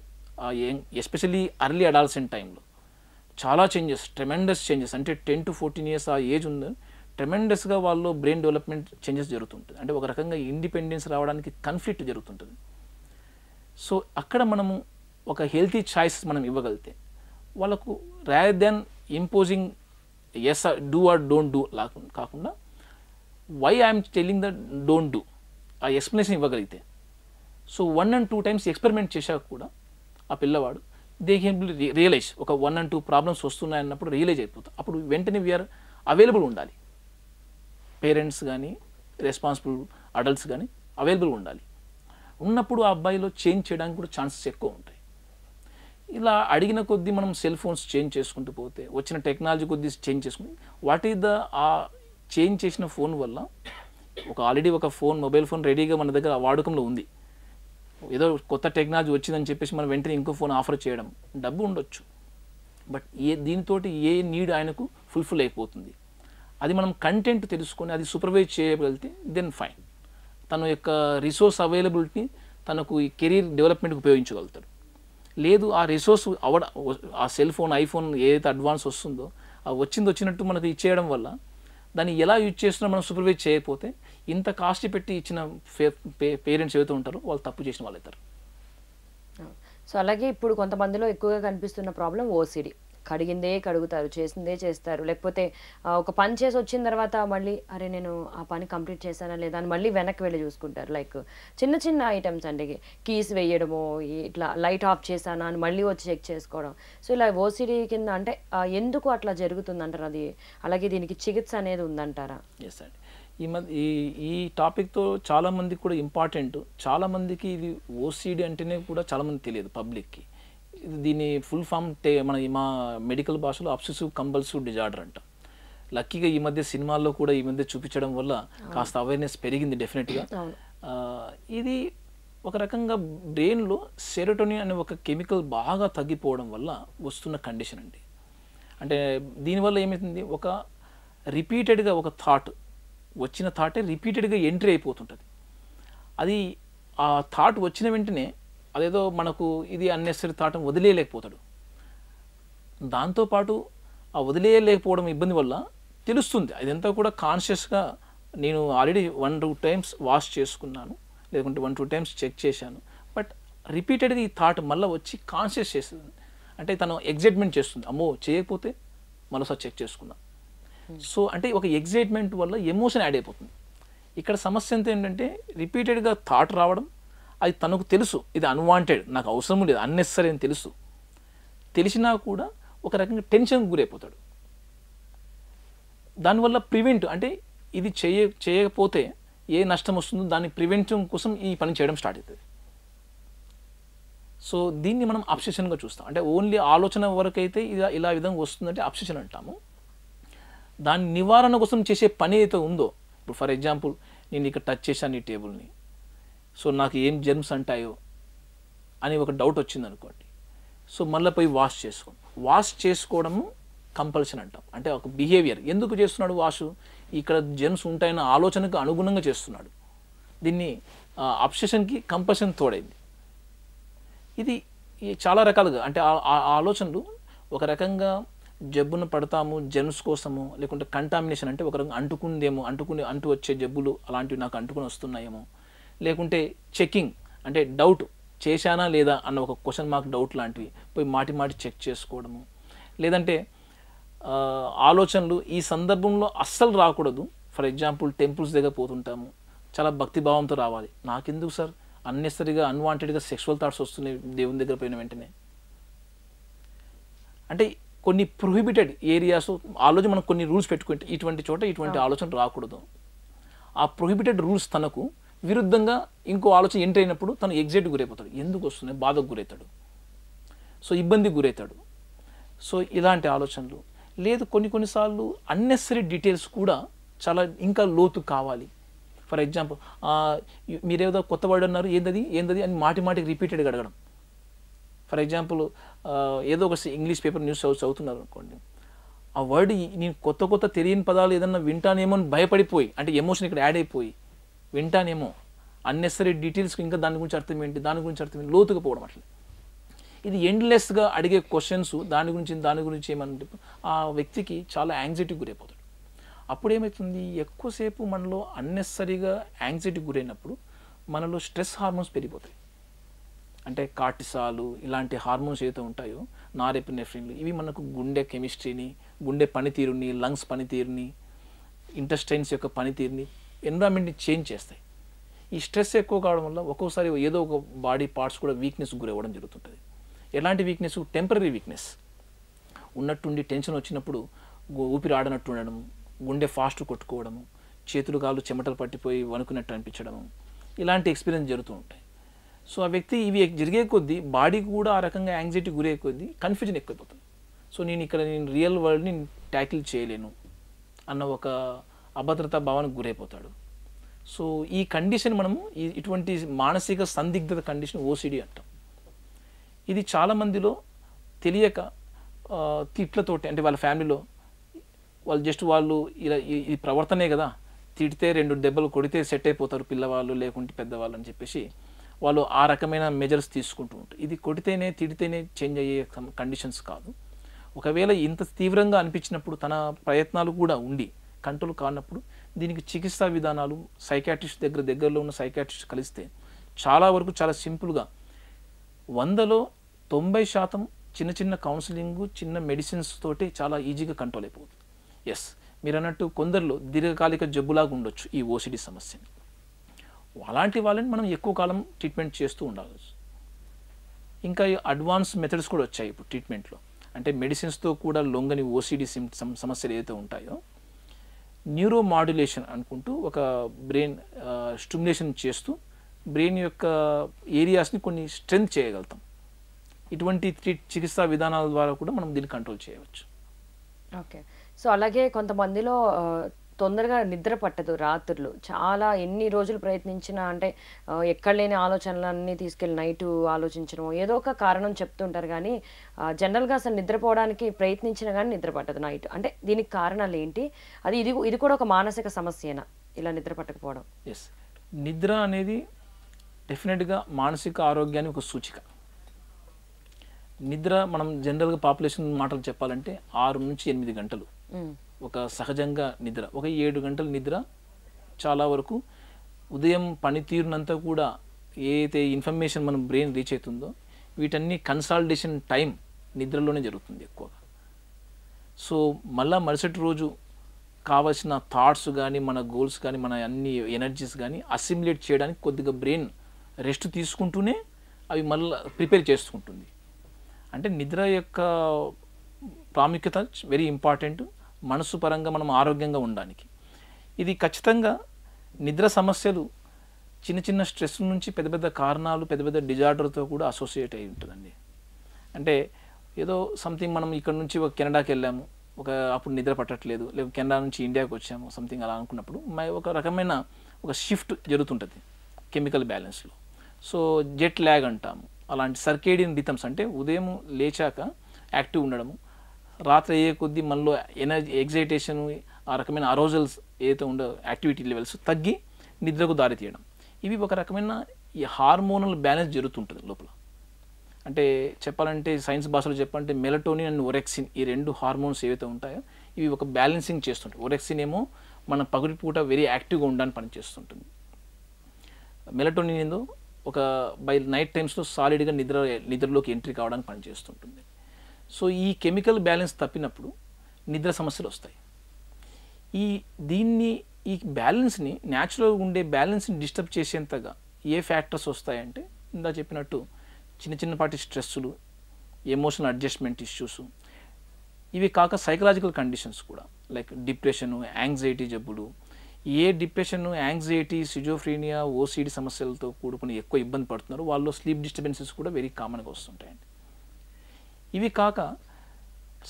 ఎస్పెషల్లీ అర్లీ అడాల్సెంట్ టైంలో చాలా చేంజెస్, ట్రెమెండస్ చేంజెస్. అంటే 10 to 14 years ఆ ఏజ్ ఉంది, ట్రెమెండస్గా వాళ్ళు బ్రెయిన్ డెవలప్మెంట్ చేంజెస్ జరుగుతుంటుంది. అంటే ఒక రకంగా ఇండిపెండెన్స్ రావడానికి కాన్ఫ్లిక్ట్ జరుగుతుంటుంది. సో అక్కడ మనము ఒక హెల్తీ చాయిస్ మనం ఇవ్వగలిగితే వాళ్ళకు rather than imposing yes do or don't do కాకుండా why I'm telling the don't do ఆ ఎక్స్ప్లెనేషన్ ఇవ్వగలిగితే, సో 1 and 2 times ఎక్స్పెరిమెంట్ చేశాక కూడా ఆ పిల్లవాడు దే కెన్ రియలైజ్ ఒక 1 and 2 ప్రాబ్లమ్స్ వస్తున్నాయన్నప్పుడు రియలైజ్ అయిపోతాం. అప్పుడు వెంటనే వీఆర్ అవైలబుల్ ఉండాలి. పేరెంట్స్ కానీ రెస్పాన్సిబుల్ అడల్ట్స్ కానీ అవైలబుల్ ఉండాలి. ఉన్నప్పుడు ఆ అబ్బాయిలో చేంజ్ చేయడానికి కూడా ఛాన్సెస్ ఎక్కువ ఉంటాయి. ఇలా అడిగిన కొద్దీ మనం సెల్ ఫోన్స్ చేంజ్ చేసుకుంటూ పోతే, వచ్చిన టెక్నాలజీ కొద్దీ చేంజ్ చేసుకుంటే, వాట్ ఈస్ ద ఆ చేంజ్ చేసిన ఫోన్ వల్ల ఆల్రెడీ ఒక ఫోన్, మొబైల్ ఫోన్ రెడీగా మన దగ్గర వాడకంలో ఉంది. ఏదో కొత్త టెక్నాలజీ వచ్చిందని చెప్పేసి మనం వెంటనే ఇంకో ఫోన్ ఆఫర్ చేయడం, డబ్బు ఉండొచ్చు బట్ దీనితోటి ఏ నీడ్ ఆయనకు ఫుల్ఫిల్ అయిపోతుంది. అది మనం కంటెంట్ తెలుసుకొని అది సూపర్వైజ్ చేయగలిగితే దెన్ ఫైన్. తన యొక్క రిసోర్స్ అవైలబిలిటీ తనకు ఈ కెరీర్ డెవలప్మెంట్కి ఉపయోగించగలుగుతాడు. లేదు ఆ రిసోర్స్ ఆ సెల్ ఫోన్, ఐఫోన్ ఏదైతే అడ్వాన్స్ వస్తుందో ఆ వచ్చినట్టు మనకు ఇచ్చేయడం వల్ల దాన్ని ఎలా యూజ్ చేస్తున్నా మనం సూపర్వైజ్ చేయకపోతే ఇంత కాస్ట్ పెట్టి ఇచ్చిన పేరెంట్స్ ఏవైతే ఉంటారో వాళ్ళు తప్పు చేసిన వాళ్ళు అవుతారు. సో అలాగే ఇప్పుడు కొంతమందిలో ఎక్కువగా కనిపిస్తున్న ప్రాబ్లం ఓసిడి. కడిగిందే కడుగుతారు, చేసిందే చేస్తారు. లేకపోతే ఒక పని చేసి వచ్చిన తర్వాత మళ్ళీ అరే నేను ఆ పని కంప్లీట్ చేశానా లేదా అని మళ్ళీ వెనక్కి వెళ్ళి చూసుకుంటారు. లైక్ చిన్న చిన్న ఐటమ్స్ అండి, కీస్ వేయడము, ఇట్లా లైట్ ఆఫ్ చేశానా అని మళ్ళీ వచ్చి చెక్ చేసుకోవడం. సో ఇలా ఓసిడి కింద అంటే ఎందుకు అట్లా జరుగుతుందంటారు అది? అలాగే దీనికి చికిత్స అనేది ఉందంటారా? ఎస్ అండి. ఈ టాపిక్తో చాలామందికి కూడా ఇంపార్టెంట్. చాలామందికి ఇది ఓసిడి అంటేనే కూడా చాలామంది తెలియదు పబ్లిక్కి. దీని ఫుల్ ఫామ్ మా మెడికల్ భాషలో అబ్సెసివ్ కంపల్సివ్ డిజార్డర్ అంట. లక్కీగా ఈ మధ్య సినిమాల్లో కూడా ఈ మధ్య చూపించడం వల్ల కాస్త అవేర్నెస్ పెరిగింది డెఫినెట్గా. ఇది ఒక రకంగా బ్రెయిన్లో సెరోటోనిన్ అనే ఒక కెమికల్ బాగా తగ్గిపోవడం వల్ల వస్తున్న కండిషన్ అండి. అంటే దీనివల్ల ఏమవుతుంది, ఒక రిపీటెడ్గా ఒక వచ్చిన థాటే రిపీటెడ్గా ఎంట్రీ అయిపోతుంటుంది. అది ఆ థాట్ వచ్చిన వెంటనే అదేదో మనకు ఇది అన్నెసరీ థాట్ వదిలేయలేకపోతాడు. దాంతోపాటు ఆ వదిలేయలేకపోవడం ఇబ్బంది వల్ల తెలుస్తుంది అదంతా కూడా కాన్షియస్గా నేను ఆల్రెడీ 1-2 times వాష్ చేసుకున్నాను, లేకుంటే 1-2 times చెక్ చేశాను, బట్ రిపీటెడ్గా ఈ థాట్ మళ్ళీ వచ్చి కాన్షియస్ చేస్తుంది. అంటే తను ఎగ్జైట్మెంట్ చేస్తుంది, అమ్మో చేయకపోతే మరోసారి చెక్ చేసుకుందాం. సో అంటే ఒక ఎగ్జైట్మెంట్ వల్ల ఎమోషన్ యాడ్ అయిపోతుంది. ఇక్కడ సమస్య ఎంత ఏంటంటే రిపీటెడ్గా థాట్ రావడం, అది తనకు తెలుసు ఇది అన్వాంటెడ్, నాకు అవసరం లేదు, అన్నెసరీ అని తెలిసినా కూడా ఒక రకంగా టెన్షన్కి గురైపోతాడు. దానివల్ల ప్రివెంట్ అంటే ఇది చేయకపోతే ఏ నష్టం వస్తుందో దాన్ని ప్రివెంటివ్ కోసం ఈ పని చేయడం స్టార్ట్ అవుతుంది. సో దీన్ని మనం అబ్సెషన్గా చూస్తాం. అంటే ఓన్లీ ఆలోచన వరకు అయితే ఇలా విధంగా వస్తుందంటే అబ్సెషన్ అంటాము. దాని నివారణ కోసం చేసే పని అయితే ఉందో, ఇప్పుడు ఫర్ ఎగ్జాంపుల్ నేను ఇక్కడ టచ్ చేశాను ఈ టేబుల్ని, సో నాకు ఏం జెర్మ్స్ అంటాయో అని ఒక డౌట్ వచ్చింది అనుకోండి, సో మళ్ళీ పోయి వాష్ చేసుకోవడము కంపల్షన్ అంటాం. అంటే ఒక బిహేవియర్ ఎందుకు చేస్తున్నాడు వాష్, ఇక్కడ జెర్మ్స్ ఉంటాయన్న ఆలోచనకు అనుగుణంగా చేస్తున్నాడు. దీన్ని అబ్సెషన్కి కంపల్షన్ తోడైంది. ఇది చాలా రకాలుగా అంటే ఆ ఆలోచనలు ఒక రకంగా జబ్బును పడతాము జెర్మ్స్ కోసము, లేకుంటే కంటామినేషన్ అంటే ఒక రకంగా అంటు వచ్చే జబ్బులు అలాంటివి నాకు అంటుకుని వస్తున్నాయేమో, లేకుంటే చెకింగ్ అంటే డౌట్ చేశానా లేదా అన్న ఒక క్వశ్చన్ మార్క్ డౌట్ లాంటివి పోయి మాటి చెక్ చేసుకోవడము, లేదంటే ఆలోచనలు ఈ సందర్భంలో అస్సలు రాకూడదు. ఫర్ ఎగ్జాంపుల్ టెంపుల్స్ దగ్గర పోతుంటాము, చాలా భక్తిభావంతో రావాలి, నాకెందుకు సార్ అన్నెసరీగా అన్వాంటెడ్గా సెక్షువల్ థాట్స్ వస్తున్నాయి దేవుని దగ్గర పోయిన వెంటనే. అంటే కొన్ని ప్రొహిబిటెడ్ ఏరియాస్ ఆలోచన మనం కొన్ని రూల్స్ పెట్టుకుంటే ఇటువంటి చోట ఇటువంటి ఆలోచన రాకూడదు. ఆ ప్రొహిబిటెడ్ రూల్స్ తనకు విరుద్ధంగా ఇంకో ఆలోచన ఎంటర్ అయినప్పుడు తను ఎగ్జైట్ గురైపోతాడు, ఎందుకు వస్తున్నాయి బాధకు గురవుతాడు, సో ఇబ్బందికి గురవుతాడు. సో ఇలాంటి ఆలోచనలు లేదు. కొన్నిసార్లు అన్నెసరీ డీటెయిల్స్ కూడా చాలా ఇంకా లోతు కావాలి. ఫర్ ఎగ్జాంపుల్ మీరేదో కొత్త వర్డ్ అన్నారు, ఏందది అని మాటికి రిపీటెడ్గా అడగడం. ఫర్ ఎగ్జాంపుల్ ఏదో ఒక ఇంగ్లీష్ పేపర్ న్యూస్ చదువుతున్నారు అనుకోండి, ఆ వర్డ్ నేను కొత్త తెలియని పదాలు ఏదన్నా వింటానేమో అని భయపడిపోయి, అంటే ఎమోషన్ ఇక్కడ యాడ్ అయిపోయి వింటానేమో, అన్నెసరీ డీటెయిల్స్కి ఇంకా దాని గురించి అర్థం ఏంటి లోతుగా పోవడం. అట్లా ఇది ఎండ్లెస్గా అడిగే క్వశ్చన్స్ దాని గురించి ఏమంటే ఆ వ్యక్తికి చాలా యాంగ్జైటీకి గురైపోతాడు. అప్పుడు ఏమవుతుంది, ఎక్కువసేపు మనలో అన్నెసరీగా యాంగ్జైటీకి గురైనప్పుడు మనలో స్ట్రెస్ హార్మోన్స్ పెరిగిపోతాయి. అంటే కార్టిసాలు ఇలాంటి హార్మోన్స్ ఏదైతే ఉంటాయో, నారెపినెఫ్రిన్లు, ఇవి మనకు గుండె కెమిస్ట్రీని, గుండె పనితీరుని, లంగ్స్ పనితీరుని, ఇంటెస్టైన్స్ యొక్క పనితీరుని, ఎన్విరాన్మెంట్ని చేంజ్ చేస్తాయి. ఈ స్ట్రెస్ ఎక్కువ కావడం వల్ల ఒక్కోసారి ఏదో ఒక బాడీ పార్ట్స్ కూడా వీక్నెస్ గురవ్వడం జరుగుతుంటుంది. ఎలాంటి వీక్నెస్? Temporary weakness. ఉన్నట్టుండి టెన్షన్ వచ్చినప్పుడు ఊపిరి ఆడనట్టు ఉండడం, గుండె ఫాస్ట్ కొట్టుకోవడము, చేతులు కాళ్ళు చెమటలు పట్టిపోయి వణుకున్నట్టు అనిపించడము, ఇలాంటి ఎక్స్పీరియన్స్ జరుగుతూ ఉంటాయి. సో ఆ వ్యక్తి ఇవి జరిగే కొద్దీ బాడీకి కూడా ఆ రకంగా యాంగ్జైటీ గురయ్యే కొద్దీ కన్ఫ్యూజన్ ఎక్కువైపోతుంది. సో నేను రియల్ వరల్డ్ని ట్యాకిల్ చేయలేను అన్న ఒక అభద్రతా భావానికి గురైపోతాడు. సో ఈ కండిషన్ మనము ఇటువంటి మానసిక సందిగ్ధత కండిషన్ ఓసిడి అంటాం. ఇది చాలామందిలో తెలియక తిట్లతోటి, అంటే వాళ్ళ ఫ్యామిలీలో వాళ్ళు ఇలా ఈ ప్రవర్తనే కదా, తిడితే 2 దెబ్బలు కొడితే సెట్ అయిపోతారు పిల్లవాళ్ళు లేకుంటే పెద్దవాళ్ళు అని చెప్పేసి వాళ్ళు ఆ రకమైన మెజర్స్ తీసుకుంటూ ఉంటారు. ఇది కొడితేనే తిడితేనే చేంజ్ అయ్యే కండిషన్స్ కాదు. ఒకవేళ ఇంత తీవ్రంగా అనిపించినప్పుడు తన ప్రయత్నాలు కూడా ఉండి కంట్రోల్ కానప్పుడు దీనికి చికిత్సా విధానాలు సైకాట్రిస్ట్ దగ్గరలో ఉన్న సైకాట్రిస్ట్ కలిస్తే చాలా వరకు చాలా సింపుల్గా 100లో 90% చిన్న చిన్న కౌన్సిలింగ్, చిన్న మెడిసిన్స్ తోటి చాలా ఈజీగా కంట్రోల్ అయిపోతుంది. ఎస్, మీరు అన్నట్టు కొందరిలో దీర్ఘకాలిక జబ్బులాగా ఉండొచ్చు ఈ ఓసిడి సమస్యని. అలాంటి వాళ్ళని మనం ఎక్కువ కాలం ట్రీట్మెంట్ చేస్తూ ఉండాలి. ఇంకా అడ్వాన్స్ మెథడ్స్ కూడా వచ్చాయి ఇప్పుడు ట్రీట్మెంట్లో. అంటే మెడిసిన్స్తో కూడా లొంగని ఓసిడి సమస్యలు ఏదైతే ఉంటాయో, న్యూరో మాడ్యులేషన్ అనుకుంటూ ఒక బ్రెయిన్ స్టిమ్యులేషన్ చేస్తూ బ్రెయిన్ యొక్క ఏరియాస్ని కొన్ని స్ట్రెంత్ చేయగలుగుతాం. ఇటువంటి చికిత్సా విధానాల ద్వారా కూడా మనం దీన్ని కంట్రోల్ చేయవచ్చు. ఓకే. సో అలాగే కొంతమందిలో తొందరగా నిద్ర పట్టదు రాత్రులు. చాలా ఎన్ని రోజులు ప్రయత్నించినా, అంటే ఎక్కడ లేని ఆలోచనలన్నీ తీసుకెళ్ళి నైటు ఆలోచించడం, ఏదో ఒక కారణం చెప్తుంటారు. కానీ జనరల్గా అసలు నిద్రపోవడానికి ప్రయత్నించినా కానీ నిద్ర పట్టదు నైట్. అంటే దీనికి కారణాలు ఏంటి? ఇది కూడా ఒక మానసిక సమస్యేనా, ఇలా నిద్ర పట్టకపోవడం? ఎస్, నిద్ర అనేది డెఫినెట్గా మానసిక ఆరోగ్యానికి ఒక సూచిక. నిద్ర మనం జనరల్గా పాపులేషన్ మాటలు చెప్పాలంటే 6 నుంచి 8 గంటలు ఒక సహజంగా నిద్ర. ఒక 7 గంటల నిద్ర చాలా వరకు ఉదయం పనితీరునంతా కూడా ఏదైతే ఇన్ఫర్మేషన్ మన బ్రెయిన్ రీచ్ అవుతుందో వీటన్ని కన్సాలిడేషన్ టైం నిద్రలోనే జరుగుతుంది ఎక్కువగా. సో మళ్ళీ మరుసటి రోజు కావాల్సిన థాట్స్ కానీ, మన గోల్స్ కానీ, మన అన్ని ఎనర్జీస్ కానీ అసిమ్యులేట్ చేయడానికి కొద్దిగా బ్రెయిన్ రెస్ట్ తీసుకుంటూనే అవి మళ్ళీ ప్రిపేర్ చేసుకుంటుంది. అంటే నిద్ర యొక్క ప్రాముఖ్యత వెరీ ఇంపార్టెంట్ మనసు పరంగా మనం ఆరోగ్యంగా ఉండడానికి. ఇది ఖచ్చితంగా నిద్ర సమస్యలు చిన్న చిన్న స్ట్రెస్ నుంచి పెద్ద పెద్ద కారణాలు, పెద్ద పెద్ద డిజార్డర్తో కూడా అసోసియేట్ అయి ఉంటుందండి. అంటే ఏదో సంథింగ్ మనం ఇక్కడ నుంచి ఒక కెనడాకి వెళ్ళాము, అప్పుడు నిద్ర పట్టట్లేదు, లేదా కెనడా నుంచి ఇండియాకి వచ్చాము సంథింగ్ అలా అనుకున్నప్పుడు ఒక రకమైన ఒక షిఫ్ట్ జరుగుతుంటుంది కెమికల్ బ్యాలెన్స్లో. సో జెట్ ల్యాగ్ అంటాము. అలాంటి సర్కేడియన్ రిథమ్స్, అంటే ఉదయం లేచాక యాక్టివ్ ఉండడము, రాత్రి అయ్యే కొద్దీ మనలో ఎనర్జీ, ఎగ్జైటేషన్, ఆ రకమైన అరోజల్స్ ఏదైతే ఉండో యాక్టివిటీ లెవెల్స్ తగ్గి నిద్రకు దారి తీయడం, ఇవి ఒక రకమైన ఈ హార్మోనల్ బ్యాలెన్స్ జరుగుతుంటుంది లోపల. అంటే చెప్పాలంటే సైన్స్ భాషలో చెప్పాలంటే మెలటోనిన్ అండ్ ఒరెక్సిన్, ఈ 2 హార్మోన్స్ ఏవైతే ఉంటాయో ఇవి ఒక బ్యాలెన్సింగ్ చేస్తుంటాయి. ఒరెక్సిన్ ఏమో మన పగటిపూట వెరీ యాక్టివ్గా ఉండడానికి పనిచేస్తుంటుంది. మెలటోనిన్ ఏందో ఒక బై నైట్ టైమ్స్లో సాలిడ్గా నిద్రలోకి ఎంట్రీ కావడానికి పనిచేస్తుంటుంది. సో ఈ కెమికల్ బ్యాలెన్స్ తప్పినప్పుడు నిద్ర సమస్యలు వస్తాయి. ఈ బ్యాలెన్స్ని, న్యాచురల్గా ఉండే బ్యాలెన్స్ని డిస్టర్బ్ చేసేంతగా ఏ ఫ్యాక్టర్స్ వస్తాయంటే ఇందా చెప్పినట్టు చిన్న చిన్నపాటి స్ట్రెస్సులు, ఎమోషనల్ అడ్జస్ట్మెంట్ ఇష్యూస్, ఇవి కాక సైకలాజికల్ కండిషన్స్ కూడా లైక్ డిప్రెషను, యాంగ్జైటీ జబ్బులు. ఏ డిప్రెషన్, యాంగ్జైటీ, సిజోఫ్రీనియా, ఓసిడి సమస్యలతో కూడుకుని ఎక్కువ ఇబ్బంది పడుతున్నారు వాళ్ళు స్లీప్ డిస్టర్బెన్సెస్ కూడా వెరీ కామన్గా వస్తుంటాయండి. ఇవి కాక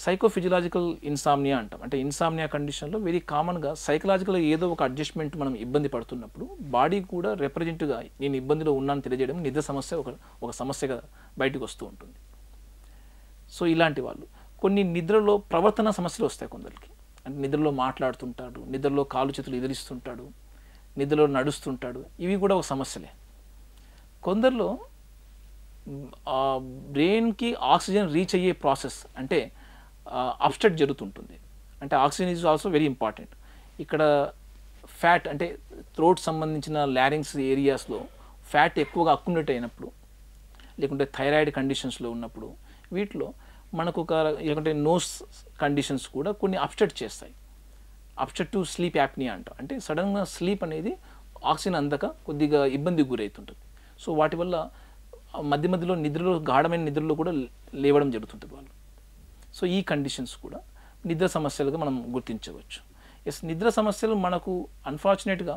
సైకోఫిజియలాజికల్ ఇన్సామ్నియా అంటాం. అంటే ఇన్సామ్నియా కండిషన్లో వెరీ కామన్గా సైకలాజికల్గా ఏదో ఒక అడ్జస్ట్మెంట్ మనం ఇబ్బంది పడుతున్నప్పుడు బాడీ కూడా రిప్రజెంట్గా నేను ఇబ్బందిలో ఉన్నాను తెలియజేయడం నిద్ర సమస్య ఒక సమస్యగా బయటకు వస్తూ ఉంటుంది. సో ఇలాంటి వాళ్ళు కొన్ని నిద్రలో ప్రవర్తన సమస్యలు వస్తాయి కొందరికి. అంటే నిద్రలో మాట్లాడుతుంటాడు, నిద్రలో కాలు చేతులు ఎదిరిస్తుంటాడు, నిద్రలో నడుస్తుంటాడు, ఇవి కూడా ఒక సమస్యలే. కొందరిలో బ్రెయిన్కి ఆక్సిజన్ రీచ్ అయ్యే ప్రాసెస్ అంటే అబ్స్ట్రక్ట్ జరుగుతుంటుంది. అంటే oxygen is also very important. ఇక్కడ ఫ్యాట్ అంటే థ్రోట్ సంబంధించిన లారింగ్స్ ఏరియాస్లో ఫ్యాట్ ఎక్కువగా అక్యుములేట్ అయినప్పుడు, లేకుంటే థైరాయిడ్ కండిషన్స్లో ఉన్నప్పుడు, వీటిలో మనకు లేకుంటే నోస్ కండిషన్స్ కూడా కొన్ని అబ్స్ట్రక్ట్ చేస్తాయి. అబ్స్ట్రక్టివ్ స్లీప్ యాప్నియా అంటాం. అంటే సడన్గా స్లీప్ అనేది ఆక్సిజన్ అందక కొద్దిగా ఇబ్బందికి గురవుతుంటుంది. సో వాటి వల్ల మధ్య మధ్యలో నిద్రలో, గాఢమైన నిద్రలో కూడా లేవడం జరుగుతుంటుంది వాళ్ళు. సో ఈ కండిషన్స్ కూడా నిద్ర సమస్యలుగా మనం గుర్తించవచ్చు. ఎస్, నిద్ర సమస్యలు మనకు అన్ఫార్చునేట్గా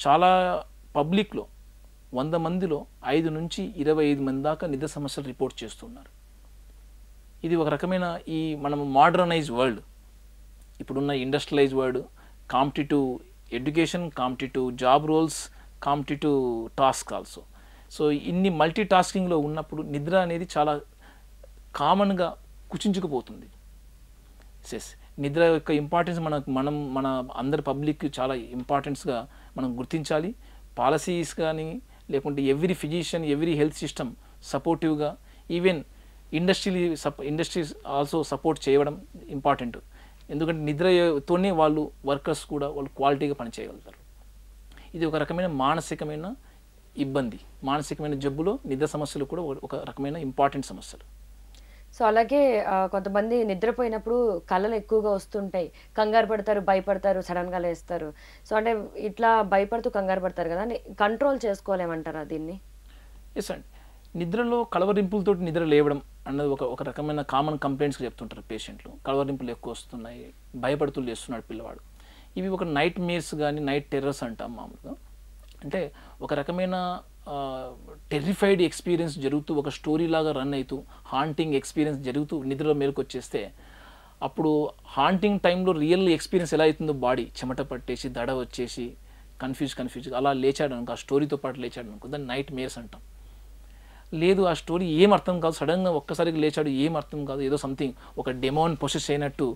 చాలా పబ్లిక్లో 100 మందిలో 5 నుంచి 25 మంది దాకా నిద్ర సమస్యలు రిపోర్ట్ చేస్తున్నారు. ఇది ఒక రకమైన ఈ మనం మోడర్నైజ్ వరల్డ్, ఇప్పుడున్న industrialise world, competitive education, competitive job roles, competitive task also. So ఇన్ని మల్టీ టాస్కింగ్లో ఉన్నప్పుడు నిద్ర అనేది చాలా కామన్గా కుచించుకుపోతుంది. ఎస్, నిద్ర యొక్క ఇంపార్టెన్స్ మన అందరి పబ్లిక్ చాలా ఇంపార్టెన్స్గా మనం గుర్తించాలి. పాలసీస్ కానీ, లేకుంటే every physician, every health system సపోర్టివ్గా, ఈవెన్ ఇండస్ట్రీస్ ఆల్సో సపోర్ట్ చేయడం ఇంపార్టెంట్. ఎందుకంటే నిద్రతోనే వర్కర్స్ కూడా వాళ్ళు క్వాలిటీగా పనిచేయగలుగుతారు. ఇది ఒక రకమైన మానసికమైన ఇబ్బంది. మానసికమైన జబ్బులో నిద్ర సమస్యలు కూడా ఒక రకమైన ఇంపార్టెంట్ సమస్యలు. సో అలాగే కొంతమంది నిద్రపోయినప్పుడు కళలు ఎక్కువగా వస్తుంటాయి, కంగారు పడతారు, భయపడతారు, సడన్గా లేస్తారు. సో అంటే ఇట్లా భయపడుతూ కంగారు పడతారు కదా, కంట్రోల్ చేసుకోలేమంటారా దీన్ని? ఎస్ అండి, నిద్రలో కలవరింపులతో నిద్ర లేవడం అన్నది ఒక రకమైన కామన్ కంప్లైంట్స్గా చెప్తుంటారు పేషెంట్లు. కలవరింపులు ఎక్కువ వస్తున్నాయి, భయపడుతూ లేస్తున్నాడు పిల్లవాడు. ఇవి ఒక నైట్ మేర్స్ కానీ నైట్ టెర్రర్స్ అంటాం మామూలుగా. అంటే ఒక రకమైన టెర్రిఫైడ్ ఎక్స్పీరియన్స్ జరుగుతూ, ఒక స్టోరీ లాగా రన్ అవుతూ, హాంటింగ్ ఎక్స్పీరియన్స్ జరుగుతూ నిద్రలో మేరకు వచ్చేస్తే, అప్పుడు హాంటింగ్ టైంలో రియల్ ఎక్స్పీరియన్స్ ఎలా అవుతుందో, బాడీ చెమట పట్టేసి, దడ వచ్చేసి, కన్ఫ్యూజ్ అలా లేచాడు అనుకో, ఆ స్టోరీతో పాటు లేచాడు అనుకో, దాన్ని నైట్ మేర్స్ అంటాం. లేదు, ఆ స్టోరీ ఏం అర్థం కాదు, సడన్గా ఒక్కసారిగా లేచాడు, ఏం అర్థం కాదు, ఏదో సంథింగ్ ఒక డెమోన్ పొసెస్ అయినట్టు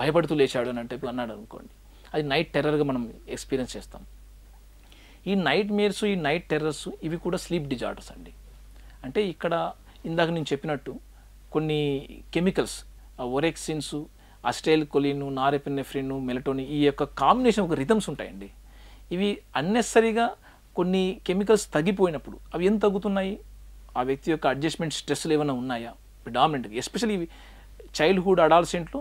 భయపడుతూ లేచాడు అని అంటే అన్నాడు అనుకోండి, అది నైట్ టెర్రర్గా మనం ఎక్స్పీరియన్స్ చేస్తాం. ఈ నైట్ మేర్స్, ఈ నైట్ టెర్రర్స్, ఇవి కూడా స్లీప్ డిజార్డర్స్ అండి. అంటే ఇక్కడ ఇందాక నేను చెప్పినట్టు కొన్ని కెమికల్స్, ఒరెక్సిన్స్, అస్టైల్ కొలిన్, నారెపినెఫ్రిన్, మెలటోనిన్, ఈ యొక్క కాంబినేషన్ ఒక రిథమ్స్ ఉంటాయండి. ఇవి అన్నెసరీగా కొన్ని కెమికల్స్ తగ్గిపోయినప్పుడు, అవి ఎంత తగ్గుతున్నాయి, ఆ వ్యక్తి యొక్క అడ్జస్ట్మెంట్ స్ట్రెస్లు ఏమైనా ఉన్నాయా, ప్రిడామినెంట్గా ఎస్పెషల్లీ చైల్డ్హుడ్ అడాల్సెంట్లో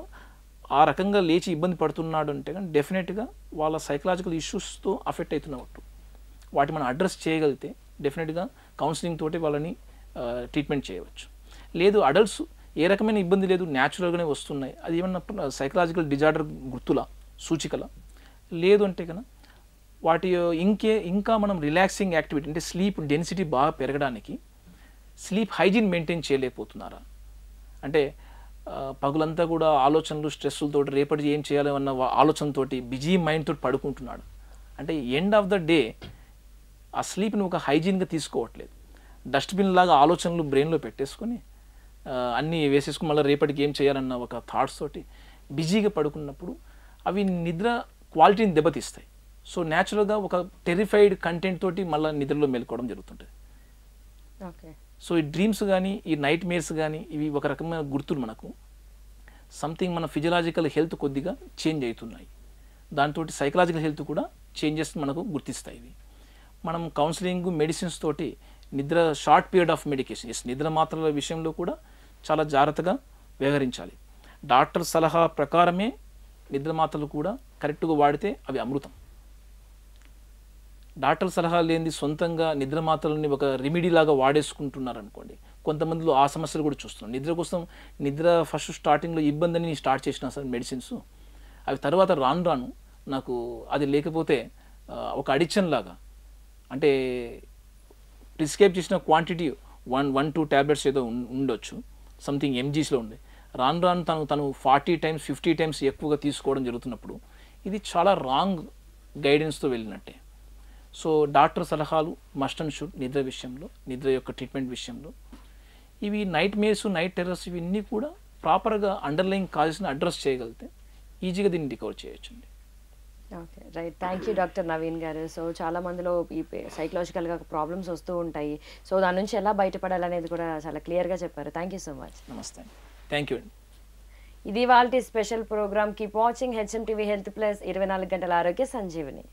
ఆ రకంగా లేచి ఇబ్బంది పడుతున్నాడు అంటే కానీ డెఫినెట్గా వాళ్ళ సైకలాజికల్ ఇష్యూస్తో అఫెక్ట్ అవుతున్నట్టు. వాటి మనం అడ్రస్ చేయగలిగితే డెఫినెట్గా కౌన్సిలింగ్ తోటి వాళ్ళని ట్రీట్మెంట్ చేయవచ్చు. లేదు, అడల్ట్స్ ఏ రకమైన ఇబ్బంది లేదు, న్యాచురల్గానే వస్తున్నాయి, అది ఏమన్నా సైకలాజికల్ డిజార్డర్ గుర్తుల సూచికల లేదు అంటే కన్నా వాటి ఇంకా మనం రిలాక్సింగ్ యాక్టివిటీ అంటే స్లీప్ డెన్సిటీ బాగా పెరగడానికి స్లీప్ హైజీన్ మెయింటైన్ చేయలేకపోతున్నారా, అంటే పగులంతా కూడా ఆలోచనలు, స్ట్రెస్సులతో రేపటి ఏం చేయాలి అన్న ఆలోచనతోటి బిజీ మైండ్ తోటి పడుకుంటున్నాడు అంటే ఎండ్ ఆఫ్ ద డే ఆ స్లీప్ని ఒక హైజీన్గా తీసుకోవట్లేదు. డస్ట్బిన్ లాగా ఆలోచనలు బ్రెయిన్లో పెట్టేసుకొని అన్నీ వేసేసుకుని మళ్ళీ రేపటికి ఏం చేయాలన్న ఒక థాట్స్ తోటి బిజీగా పడుకున్నప్పుడు అవి నిద్ర క్వాలిటీని దెబ్బతీస్తాయి. సో న్యాచురల్గా ఒక టెరిఫైడ్ కంటెంట్ తోటి మళ్ళీ నిద్రలో మేలుకోవడం జరుగుతుంటుంది. ఓకే. సో ఈ డ్రీమ్స్ కానీ, ఈ నైట్ మేర్స్ కానీ, ఇవి ఒక రకమైన గుర్తులు మనకు సంథింగ్ మన ఫిజియలాజికల్ హెల్త్ కొద్దిగా చేంజ్ అవుతున్నాయి, దాంతో సైకలాజికల్ హెల్త్ కూడా చేంజెస్ మనకు గుర్తిస్తాయి. ఇవి మనం కౌన్సిలింగ్, మెడిసిన్స్ తోటి నిద్ర షార్ట్ పీరియడ్ ఆఫ్ మెడికేషన్, నిద్ర మాత్రల విషయంలో కూడా చాలా జాగ్రత్తగా వ్యవహరించాలి. డాక్టర్ సలహా ప్రకారమే నిద్ర మాత్రలు కూడా కరెక్ట్గా వాడితే అవి అమృతం. డాక్టర్ సలహా లేనిది సొంతంగా నిద్ర మాత్రలని ఒక రెమెడీ లాగా వాడేసుకుంటున్నారు అనుకోండి, కొంతమందిలో ఆ సమస్యలు కూడా చూస్తున్నాం. నిద్ర కోసం ఫస్ట్ స్టార్టింగ్లో ఇబ్బంది అని స్టార్ట్ చేసిన సార్ మెడిసిన్స్, అవి తర్వాత రాను నాకు అది లేకపోతే ఒక అడిక్షన్ లాగా, అంటే ప్రిస్క్రైబ్ చేసిన క్వాంటిటీ 1-2 ట్యాబ్లెట్స్ ఏదో ఉండొచ్చు, సంథింగ్ ఎంజీస్లో ఉండే, రాను తను 40 times 50 times ఎక్కువగా తీసుకోవడం జరుగుతున్నప్పుడు ఇది చాలా రాంగ్ గైడెన్స్తో వెళ్ళినట్టే. సో డాక్టర్ సలహాలు మస్ట్ అండ్ షుడ్ నిద్ర విషయంలో, నిద్ర యొక్క ట్రీట్మెంట్ విషయంలో. ఇవి నైట్ మేర్స్, నైట్ టెర్రర్స్, ఇవన్నీ కూడా ప్రాపర్గా అండర్లైన్ కాజెస్ని అడ్రస్ చేయగలిగితే ఈజీగా దీన్ని రికవర్ చేయొచ్చండి. Okay, right. Thank you doctor Naveen గారు. సో చాలా మందిలో ఈ సైకలాజికల్గా ప్రాబ్లమ్స్ వస్తూ ఉంటాయి. సో దాని నుంచి ఎలా బయటపడాలనేది కూడా చాలా క్లియర్గా చెప్పారు. Thank you so much. నమస్తే, థ్యాంక్ యూ. ఇది వాళ్ళ special programme. Keep watching HM TV health plus, 24 గంటల ఆరోగ్య సంజీవిని.